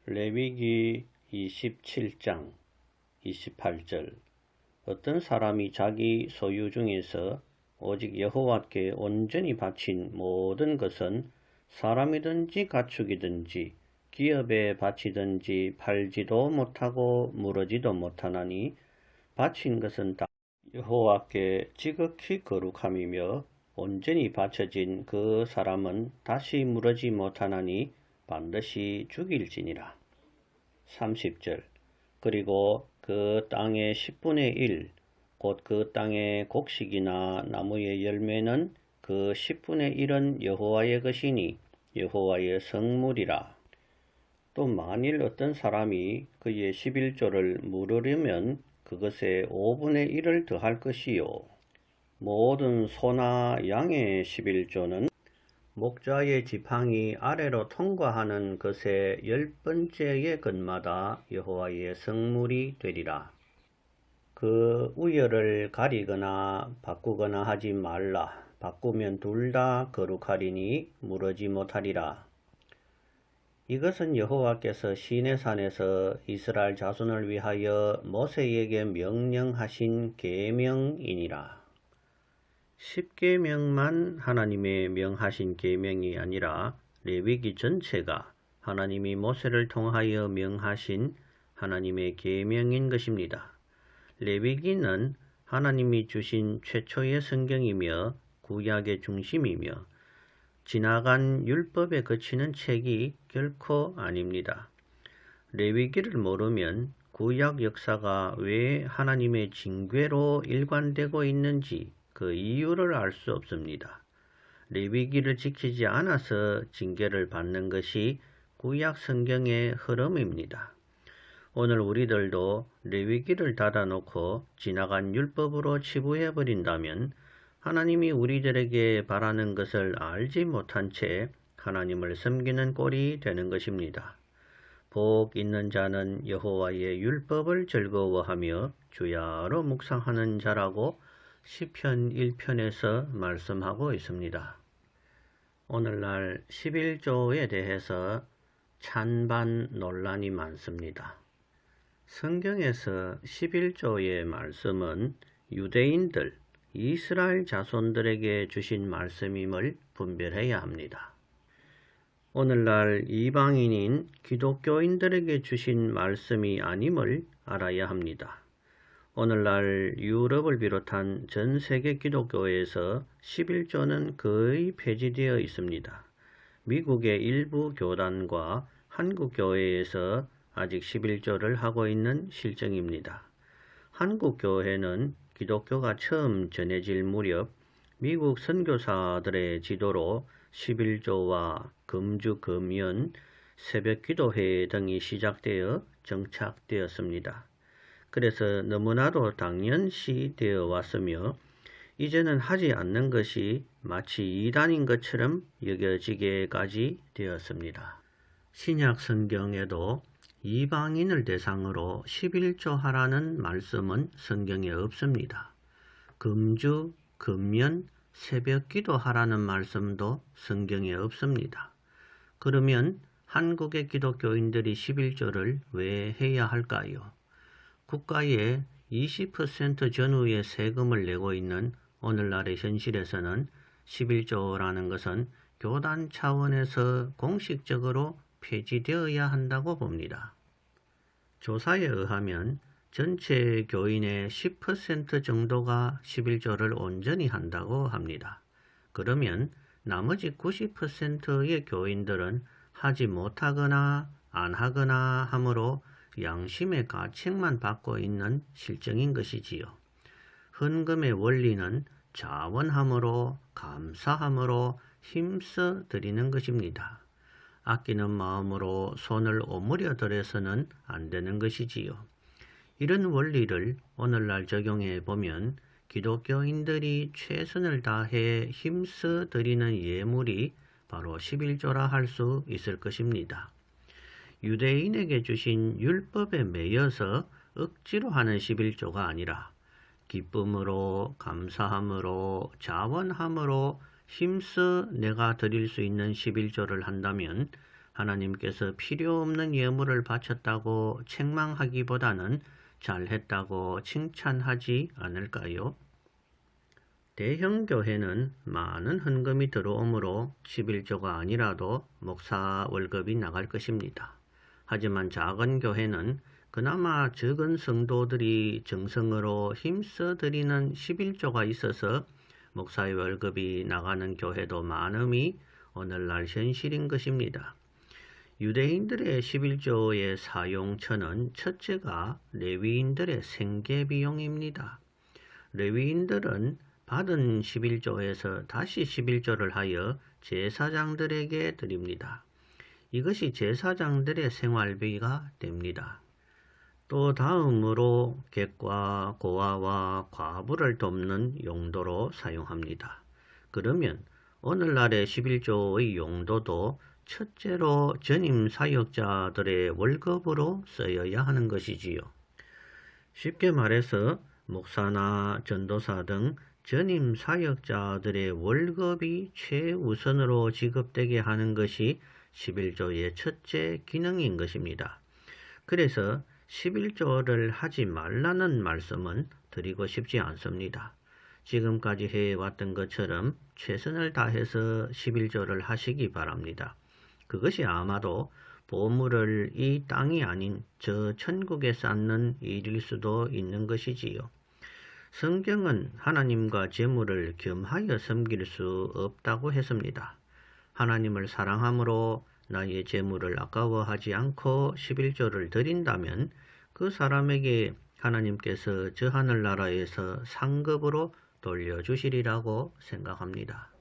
레위기 27장 28절 어떤 사람이 자기 소유 중에서 오직 여호와께 온전히 바친 모든 것은 사람이든지 가축이든지 기업에 바치든지 팔지도 못하고 무르지도 못하나니 바친 것은 다 여호와께 지극히 거룩함이며 온전히 바쳐진 그 사람은 다시 무르지 못하나니 반드시 죽일지니라. 30절 그리고 그 땅의 10분의 1 곧 그 땅의 곡식이나 나무의 열매는 그 10분의 1은 여호와의 것이니 여호와의 성물이라. 또 만일 어떤 사람이 그의 11조를 물으려면 그것에 5분의 1을 더할 것이요 모든 소나 양의 11조는 목자의 지팡이 아래로 통과하는 것의 10번째의 것마다 여호와의 성물이 되리라. 그 우열을 가리거나 바꾸거나 하지 말라. 바꾸면 둘 다 거룩하리니 무르지 못하리라. 이것은 여호와께서 시내산에서 이스라엘 자손을 위하여 모세에게 명령하신 계명이니라. 10계명만 하나님의 명하신 계명이 아니라 레위기 전체가 하나님이 모세를 통하여 명하신 하나님의 계명인 것입니다. 레위기는 하나님이 주신 최초의 성경이며 구약의 중심이며 지나간 율법에 그치는 책이 결코 아닙니다. 레위기를 모르면 구약 역사가 왜 하나님의 징계로 일관되고 있는지 그 이유를 알 수 없습니다. 레위기를 지키지 않아서 징계를 받는 것이 구약 성경의 흐름입니다. 오늘 우리들도 레위기를 닫아놓고 지나간 율법으로 치부해버린다면 하나님이 우리들에게 바라는 것을 알지 못한 채 하나님을 섬기는 꼴이 되는 것입니다. 복 있는 자는 여호와의 율법을 즐거워하며 주야로 묵상하는 자라고 시편 1편에서 말씀하고 있습니다. 오늘날 11조에 대해서 찬반 논란이 많습니다. 성경에서 11조의 말씀은 유대인들, 이스라엘 자손들에게 주신 말씀임을 분별해야 합니다. 오늘날 이방인인 기독교인들에게 주신 말씀이 아님을 알아야 합니다. 오늘날 유럽을 비롯한 전 세계 기독교에서 11조는 거의 폐지되어 있습니다. 미국의 일부 교단과 한국 교회에서 아직 11조를 하고 있는 실정입니다. 한국 교회는 기독교가 처음 전해질 무렵 미국 선교사들의 지도로 11조와 금주 금연, 새벽 기도회 등이 시작되어 정착되었습니다. 그래서 너무나도 당연시 되어 왔으며 이제는 하지 않는 것이 마치 이단인 것처럼 여겨지게까지 되었습니다. 신약 성경에도 이방인을 대상으로 11조 하라는 말씀은 성경에 없습니다. 금주, 금연, 새벽 기도 하라는 말씀도 성경에 없습니다. 그러면 한국의 기독교인들이 11조를 왜 해야 할까요? 국가에 20% 전후의 세금을 내고 있는 오늘날의 현실에서는 11조라는 것은 교단 차원에서 공식적으로 폐지되어야 한다고 봅니다. 조사에 의하면 전체 교인의 10% 정도가 11조를 온전히 한다고 합니다. 그러면 나머지 90%의 교인들은 하지 못하거나 안 하거나 하므로 양심의 가책만 받고 있는 실정인 것이지요. 헌금의 원리는 자원함으로 감사함으로 힘써 드리는 것입니다. 아끼는 마음으로 손을 오므려 들여서는 안 되는 것이지요. 이런 원리를 오늘날 적용해 보면 기독교인들이 최선을 다해 힘써 드리는 예물이 바로 11조라 할 수 있을 것입니다. 유대인에게 주신 율법에 매여서 억지로 하는 11조가 아니라 기쁨으로, 감사함으로, 자원함으로 힘써 내가 드릴 수 있는 11조를 한다면 하나님께서 필요 없는 예물을 바쳤다고 책망하기보다는 잘했다고 칭찬하지 않을까요? 대형 교회는 많은 헌금이 들어오므로 11조가 아니라도 목사 월급이 나갈 것입니다. 하지만 작은 교회는 그나마 적은 성도들이 정성으로 힘써 드리는 11조가 있어서 목사의 월급이 나가는 교회도 많음이 오늘날 현실인 것입니다. 유대인들의 11조의 사용처는 첫째가 레위인들의 생계비용입니다. 레위인들은 받은 11조에서 다시 11조를 하여 제사장들에게 드립니다. 이것이 제사장들의 생활비가 됩니다. 또 다음으로 객과 고아와 과부를 돕는 용도로 사용합니다. 그러면 오늘날의 11조의 용도도 첫째로 전임 사역자들의 월급으로 쓰여야 하는 것이지요. 쉽게 말해서 목사나 전도사 등 전임 사역자들의 월급이 최우선으로 지급되게 하는 것이 11조의 첫째 기능인 것입니다. 그래서 11조를 하지 말라는 말씀은 드리고 싶지 않습니다. 지금까지 해왔던 것처럼 최선을 다해서 11조를 하시기 바랍니다. 그것이 아마도 보물을 이 땅이 아닌 저 천국에 쌓는 일일 수도 있는 것이지요. 성경은 하나님과 재물을 겸하여 섬길 수 없다고 했습니다. 하나님을 사랑함으로 나의 재물을 아까워하지 않고 11조를 드린다면 그 사람에게 하나님께서 저 하늘나라에서 상급으로 돌려주시리라고 생각합니다.